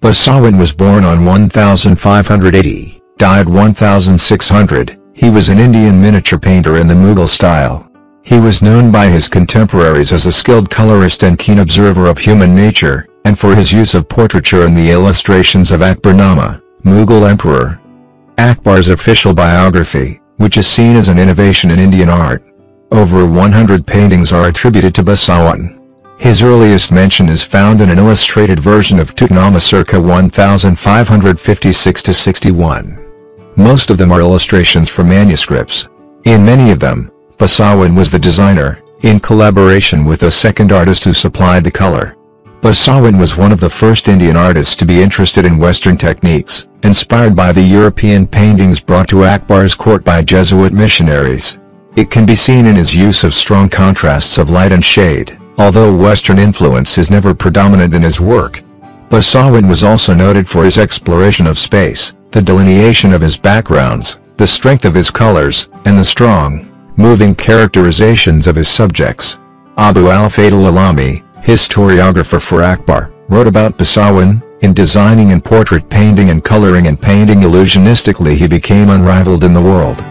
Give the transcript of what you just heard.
Basawan was born on 1580, died 1600. He was an Indian miniature painter in the Mughal style. He was known by his contemporaries as a skilled colorist and keen observer of human nature, and for his use of portraiture in the illustrations of Akbarnama, Mughal Emperor. Akbar's official biography, which is seen as an innovation in Indian art. Over 100 paintings are attributed to Basawan. His earliest mention is found in an illustrated version of Tutinama circa 1556-61. Most of them are illustrations from manuscripts. In many of them, Basawan was the designer, in collaboration with a second artist who supplied the color. Basawan was one of the first Indian artists to be interested in Western techniques, inspired by the European paintings brought to Akbar's court by Jesuit missionaries. It can be seen in his use of strong contrasts of light and shade, although Western influence is never predominant in his work. Basawan was also noted for his exploration of space, the delineation of his backgrounds, the strength of his colors, and the strong, moving characterizations of his subjects. al-Fadl Allami, historiographer for Akbar, wrote about Basawan: in designing and portrait painting and coloring and painting illusionistically he became unrivaled in the world.